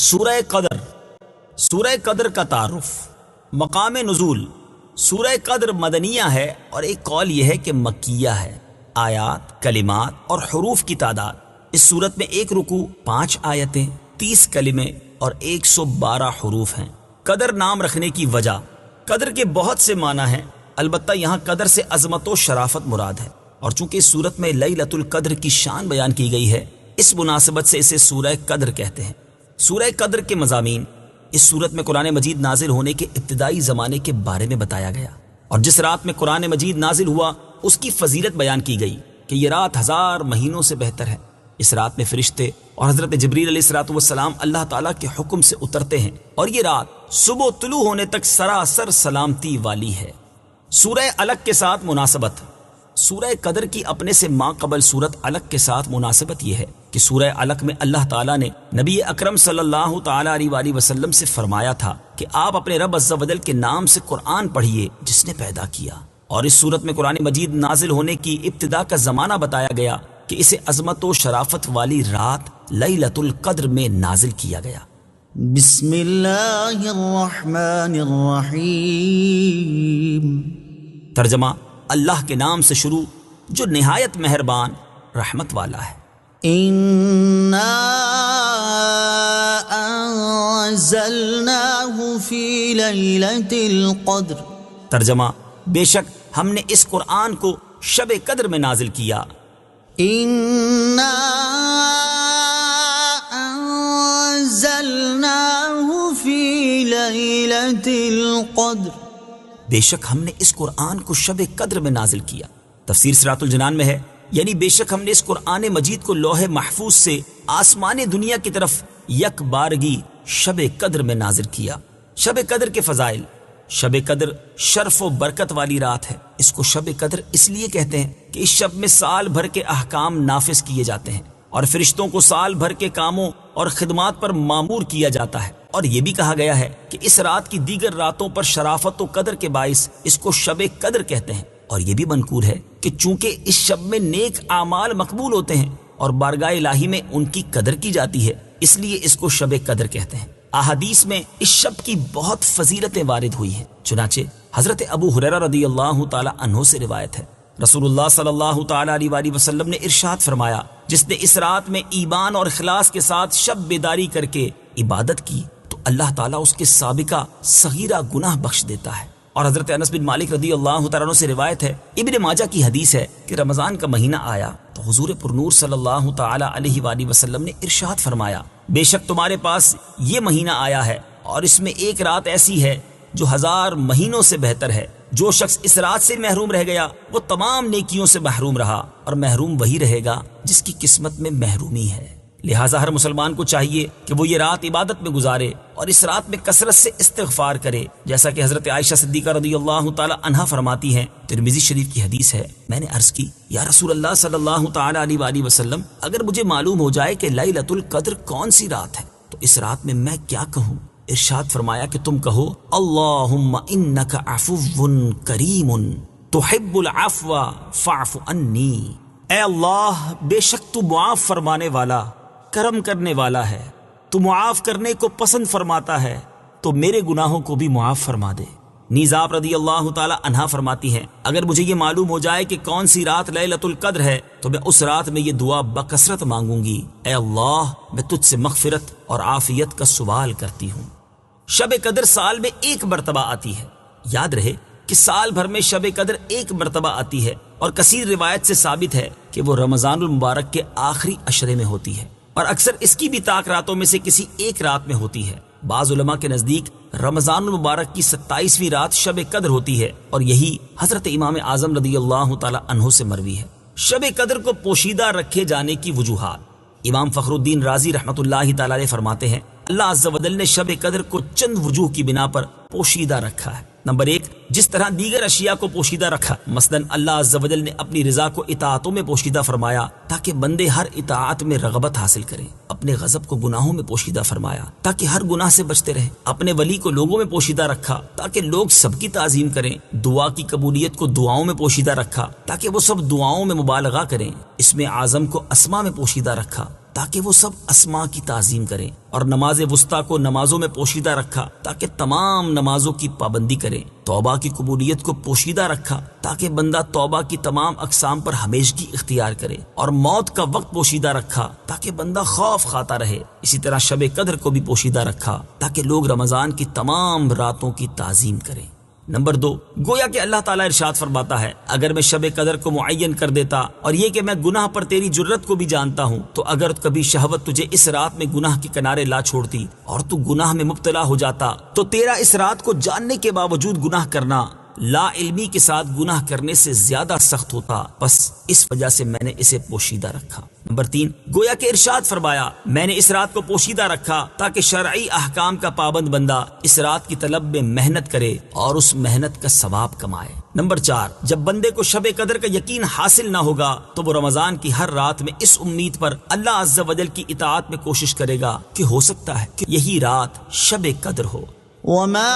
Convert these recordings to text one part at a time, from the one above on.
سورہ قدر، سورہ قدر کا تعارف، مقام نزول۔ سورہ قدر مدنیہ ہے اور ایک قول یہ ہے کہ مکیہ ہے۔ آیات، کلمات اور حروف کی تعداد، اس صورت میں ایک رکوع، 5 آیتیں، 30 کلمے اور 112 حروف ہیں۔ قدر نام رکھنے کی وجہ، قدر کے بہت سے معنی ہیں، البتہ یہاں قدر سے عظمت و شرافت مراد ہے، اور چونکہ اس صورت میں لیلۃ القدر کی شان بیان کی گئی ہے، اس مناسبت سے اسے سورہ قدر کہتے ہیں۔ سورہ قدر کے مضامین، اس صورت میں قرآن مجید نازل ہونے کے ابتدائی زمانے کے بارے میں بتایا گیا، اور جس رات میں قرآن مجید نازل ہوا اس کی فضیلت بیان کی گئی کہ یہ رات 1000 مہینوں سے بہتر ہے۔ اس رات میں فرشتے اور حضرت جبریل علیہ السلام اللہ تعالیٰ کے حکم سے اترتے ہیں، اور یہ رات صبح طلوع ہونے تک سراسر سلامتی والی ہے۔ سورہ علق کے ساتھ مناسبت، سورہ قدر کی اپنے سے ماں قبل سورت علق کے ساتھ مناسبت یہ ہے کہ سورہ علق میں اللہ تعالیٰ نے نبی اکرم صلی اللہ تعالیٰ علیہ وآلہ وسلم سے فرمایا تھا کہ آپ اپنے رب عز و جل کے نام سے قرآن پڑھیے جس نے پیدا کیا، اور اس صورت میں قرآن مجید نازل ہونے کی ابتدا کا زمانہ بتایا گیا کہ اسے عظمت و شرافت والی رات لیلۃ القدر میں نازل کیا گیا۔ بسم اللہ الرحمن الرحیم۔ ترجمہ، اللہ کے نام سے شروع جو نہایت مہربان رحمت والا ہے۔ اِنَّا أَنزَلْنَاهُ فِي لَيْلَةِ الْقَدْرِ۔ ترجمہ، بے شک ہم نے اس قرآن کو شب قدر میں نازل کیا۔ اِنَّا أَنزَلْنَاهُ فِي لَيْلَةِ الْقَدْرِ۔ بے شک ہم نے اس قرآن کو شب قدر میں نازل کیا۔ تفسیر صراط الجنان میں ہے، یعنی بے شک ہم نے اس قرآن مجید کو لوح محفوظ سے آسمان دنیا کی طرف یک بارگی شب قدر میں نازل کیا۔ شب قدر کے فضائل، شب قدر شرف و برکت والی رات ہے۔ اس کو شب قدر اس لیے کہتے ہیں کہ اس شب میں سال بھر کے احکام نافذ کیے جاتے ہیں، اور فرشتوں کو سال بھر کے کاموں اور خدمات پر مامور کیا جاتا ہے، اور یہ بھی کہا گیا ہے کہ اس رات کی دیگر راتوں پر شرافت و قدر کے باعث اس کو شب قدر کہتے ہیں، اور یہ بھی منقول ہے کہ چونکہ اس شب میں نیک اعمال مقبول ہوتے ہیں اور بارگاہ الہی میں ان کی قدر کی جاتی ہے، اس لیے اس کو شب قدر کہتے ہیں۔ احادیث میں اس شب کی بہت فضیلتیں وارد ہوئی ہیں، چنانچہ حضرت ابو ہریرہ رضی اللہ تعالی عنہ سے روایت ہے، رسول اللہ صلی اللہ تعالی علیہ وآلہ وسلم نے ارشاد فرمایا، جس نے اس رات میں ایمان اور اخلاص کے ساتھ شب بیداری کر کے عبادت کی تو اللہ تعالیٰ اس کے سابقہ صغیرہ گناہ بخش دیتا ہے۔ اور حضرت انس بن مالک رضی اللہ تعالیٰ عنہ سے روایت ہے، ابن ماجہ کی حدیث ہے کہ رمضان کا مہینہ آیا تو حضور پرنور صلی اللہ تعالی علیہ وآلہ وسلم نے ارشاد فرمایا، بے شک تمہارے پاس یہ مہینہ آیا ہے اور اس میں ایک رات ایسی ہے جو 1000 مہینوں سے بہتر ہے۔ جو شخص اس رات سے محروم رہ گیا وہ تمام نیکیوں سے محروم رہا، اور محروم وہی رہے گا جس کی قسمت میں محرومی ہے۔ لہٰذا ہر مسلمان کو چاہیے کہ وہ یہ رات عبادت میں گزارے اور اس رات میں کثرت سے استغفار کرے، جیسا کہ حضرت عائشہ صدیقہ رضی اللہ تعالی عنہا فرماتی ہیں، ترمذی شریف کی حدیث ہے، میں نے عرض کی، یا رسول اللہ صلی اللہ تعالی علیہ وآلہ وسلم، اگر مجھے معلوم ہو جائے کہ لیلۃ القدر کون سی رات ہے تو اس رات میں کیا کہوں؟ ارشاد فرمایا کہ تم کہو، اللہم انک عفو کریم تحب العفو فاعف عنی۔ اے اللہ، بے شک تو معاف فرمانے والا، کرم کرنے والا ہے، تو معاف کرنے کو پسند فرماتا ہے، تو میرے گناہوں کو بھی معاف فرما دے۔ نیز آپ رضی اللہ تعالی عنہا فرماتی ہیں، اگر مجھے یہ معلوم ہو جائے کہ کون سی رات لیلۃ القدر ہے تو میں اس رات میں یہ دعا بکثرت مانگوں گی، اے اللہ، میں تجھ سے مغفرت اور عافیت کا سوال کرتی ہوں۔ شب قدر سال میں ایک مرتبہ آتی ہے۔ یاد رہے کہ سال بھر میں شب قدر ایک مرتبہ آتی ہے، اور کثیر روایت سے ثابت ہے کہ وہ رمضان المبارک کے آخری عشرے میں ہوتی ہے، اور اکثر اس کی بھی طاق راتوں میں سے کسی ایک رات میں ہوتی ہے۔ بعض علماء کے نزدیک رمضان المبارک کی 27ویں رات شب قدر ہوتی ہے، اور یہی حضرت امام اعظم رضی اللہ تعالی عنہ سے مروی ہے۔ شب قدر کو پوشیدہ رکھے جانے کی وجوہات، امام فخر الدین رازی رحمۃ اللہ تعالی علیہ فرماتے ہیں، اللہ عز و جل نے شب قدر کو چند وجوہ کی بنا پر پوشیدہ رکھا ہے۔ نمبر 1، جس طرح دیگر اشیاء کو پوشیدہ رکھا، مثلاً اللہ عز و جل نے اپنی رضا کو اطاعتوں میں پوشیدہ فرمایا تاکہ بندے ہر اطاعت میں رغبت حاصل کریں، اپنے غضب کو گناہوں میں پوشیدہ فرمایا تاکہ ہر گناہ سے بچتے رہیں، اپنے ولی کو لوگوں میں پوشیدہ رکھا تاکہ لوگ سب کی تعظیم کریں، دعا کی قبولیت کو دعاؤں میں پوشیدہ رکھا تاکہ وہ سب دعاؤں میں مبالغہ کریں، اسم اعظم کو اسما میں پوشیدہ رکھا تاکہ وہ سب اسما کی تعظیم کریں، اور نماز وسطیٰ کو نمازوں میں پوشیدہ رکھا تاکہ تمام نمازوں کی پابندی کریں، توبہ کی قبولیت کو پوشیدہ رکھا تاکہ بندہ توبہ کی تمام اقسام پر ہمیشگی اختیار کرے، اور موت کا وقت پوشیدہ رکھا تاکہ بندہ خوف کھاتا رہے، اسی طرح شب قدر کو بھی پوشیدہ رکھا تاکہ لوگ رمضان کی تمام راتوں کی تعظیم کریں۔ نمبر 2، گویا کہ اللہ تعالیٰ ارشاد فرماتا ہے اگر میں شب قدر کو معین کر دیتا اور یہ کہ میں گناہ پر تیری جرت کو بھی جانتا ہوں، تو اگر کبھی شہوت تجھے اس رات میں گناہ کے کنارے لا چھوڑتی اور تو گناہ میں مبتلا ہو جاتا تو تیرا اس رات کو جاننے کے باوجود گناہ کرنا لا علمی کے ساتھ گناہ کرنے سے زیادہ سخت ہوتا، بس اس وجہ سے میں نے اسے پوشیدہ رکھا۔ نمبر 3، گویا کہ ارشاد فرمایا میں نے اس رات کو پوشیدہ رکھا تاکہ شرعی احکام کا پابند بندہ اس رات کی طلب میں محنت کرے اور اس محنت کا ثواب کمائے۔ نمبر 4، جب بندے کو شب قدر کا یقین حاصل نہ ہوگا تو وہ رمضان کی ہر رات میں اس امید پر اللہ عز و جل کی اطاعت میں کوشش کرے گا کہ ہو سکتا ہے کہ یہی رات شب قدر ہو۔ وما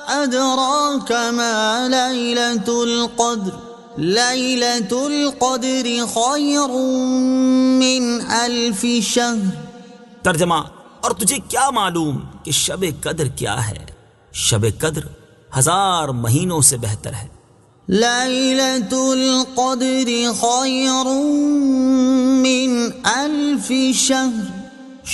أدراك ما ليلة القدر ليلة القدر خير من 1000 شهر۔ ترجمہ، اور تجھے کیا معلوم کہ شب قدر کیا ہے؟ شب قدر 1000 مہینوں سے بہتر ہے۔ ليلة القدر خير من 1000 شهر۔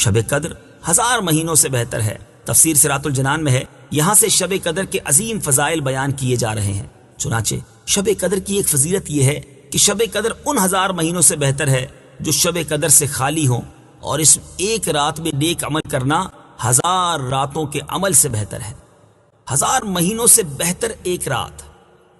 شب قدر 1000 مہینوں سے بہتر ہے۔ تفسیر صراط الجنان میں ہے، یہاں سے شب قدر کے عظیم فضائل بیان کیے جا رہے ہیں۔ چنانچہ شب قدر کی ایک فضیلت یہ ہے کہ شب قدر ان 1000 مہینوں سے بہتر ہے جو شب قدر سے خالی ہوں، اور اس ایک رات میں نیک عمل کرنا 1000 راتوں کے عمل سے بہتر ہے۔ 1000 مہینوں سے بہتر ایک رات۔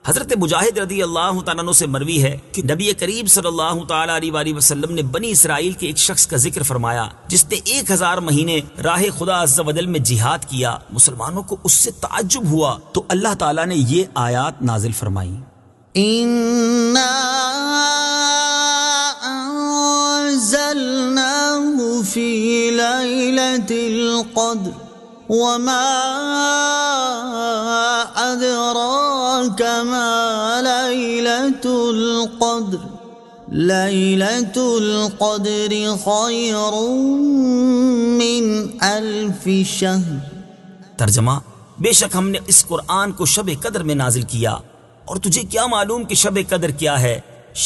حضرت مجاہد رضی اللہ تعالیٰ عنہ سے مروی ہے کہ نبی کریم صلی اللہ تعالیٰ علیہ وآلہ وسلم نے بنی اسرائیل کے ایک شخص کا ذکر فرمایا جس نے 1000 مہینے راہ خدا عز و جل میں جہاد کیا۔ مسلمانوں کو اس سے تعجب ہوا تو اللہ تعالیٰ نے یہ آیات نازل فرمائی، إنا أنزلناه في ليلة القدر وما أدراك ما ليلة القدر ليلة القدر خير من 1000 شهر۔ ترجمہ، بے شک ہم نے اس قرآن کو شب قدر میں نازل کیا، اور تجھے کیا معلوم کہ شب قدر کیا ہے؟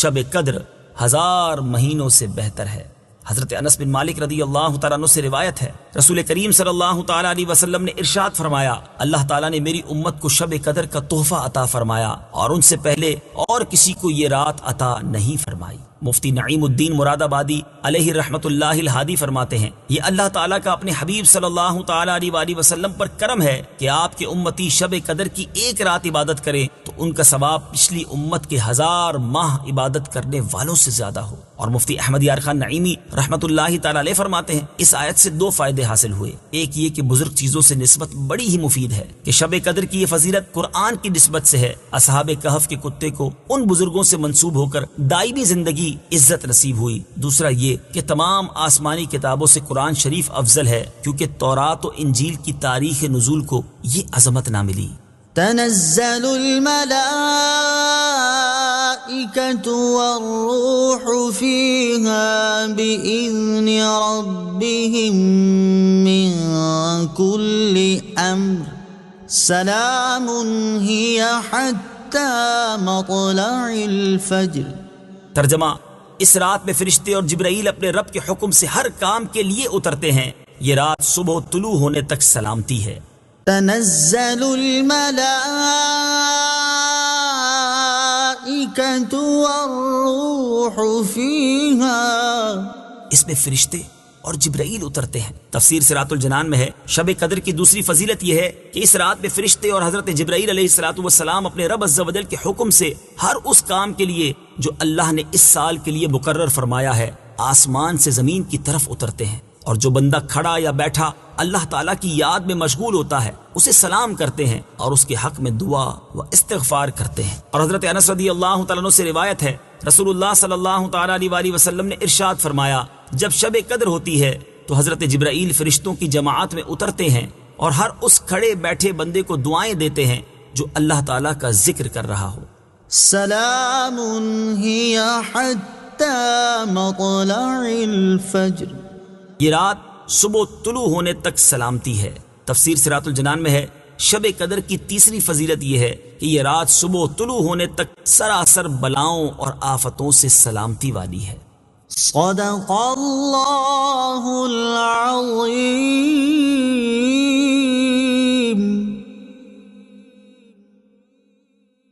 شب قدر 1000 مہینوں سے بہتر ہے۔ حضرت انس بن مالک رضی اللہ تعالیٰ عنہ سے روایت ہے، رسول کریم صلی اللہ تعالیٰ علیہ وسلم نے ارشاد فرمایا اللہ تعالیٰ نے میری امت کو شب قدر کا تحفہ عطا فرمایا اور ان سے پہلے اور کسی کو یہ رات عطا نہیں فرمائی۔ مفتی نعیم الدین مراد آبادی علیہ رحمت اللہ الہادی فرماتے ہیں یہ اللہ تعالیٰ کا اپنے حبیب صلی اللہ تعالیٰ علیہ وآلہ وسلم پر کرم ہے کہ آپ کے امتی شب قدر کی ایک رات عبادت کریں تو ان کا ثواب پچھلی امت کے 1000 ماہ عبادت کرنے والوں سے زیادہ ہو۔ اور مفتی احمد یار خان نعیمی رحمت اللہ تعالیٰ علیہ فرماتے ہیں اس آیت سے 2 فائدے حاصل ہوئے۔ ایک یہ کہ بزرگ چیزوں سے نسبت بڑی ہی مفید ہے کہ شب قدر کی یہ فضیلت قرآن کی نسبت سے ہے۔ اصحاب کہف کے کتے کو ان بزرگوں سے منسوب ہو کر دائمی زندگی عزت نصیب ہوئی۔ دوسرا یہ کہ تمام آسمانی کتابوں سے قرآن شریف افضل ہے کیونکہ تورات و انجیل کی تاریخ نزول کو یہ عظمت نہ ملی۔ تنزل الملائكة والروح فيها بإذن ربهم من كل أمر سلام هي حتى مطلع الفجر۔ ترجمہ، اس رات میں فرشتے اور جبرائیل اپنے رب کے حکم سے ہر کام کے لیے اترتے ہیں۔ یہ رات صبح طلوع ہونے تک سلامتی ہے۔ تنزل الملائكة والروح فيها، اس میں فرشتے اور جبرائیل اترتے ہیں۔ تفسیر صراط الجنان میں ہے شب قدر کی دوسری فضیلت یہ ہے کہ اس رات میں فرشتے اور حضرت جبرائیل علیہ السلام اپنے رب عز و جل کے حکم سے ہر اس کام کے لیے جو اللہ نے اس سال کے لیے مقرر فرمایا ہے آسمان سے زمین کی طرف اترتے ہیں، اور جو بندہ کھڑا یا بیٹھا اللہ تعالیٰ کی یاد میں مشغول ہوتا ہے اسے سلام کرتے ہیں اور اس کے حق میں دعا و استغفار کرتے ہیں۔ اور حضرت انس رضی اللہ تعالیٰ عنہ سے روایت ہے، رسول اللہ صلی اللہ تعالیٰ علیہ وآلہ وسلم نے ارشاد فرمایا، جب شب قدر ہوتی ہے تو حضرت جبرائیل فرشتوں کی جماعت میں اترتے ہیں اور ہر اس کھڑے بیٹھے بندے کو دعائیں دیتے ہیں جو اللہ تعالیٰ کا ذکر کر رہا ہو۔ سلام ہی حتی مطلع الفجر، یہ رات صبح طلوع ہونے تک سلامتی ہے۔ تفسیر صراط الجنان میں ہے، شب قدر کی تیسری فضیلت یہ ہے کہ یہ رات صبح طلوع ہونے تک سراسر بلاؤں اور آفتوں سے سلامتی والی ہے۔ صدق اللہ العظیم۔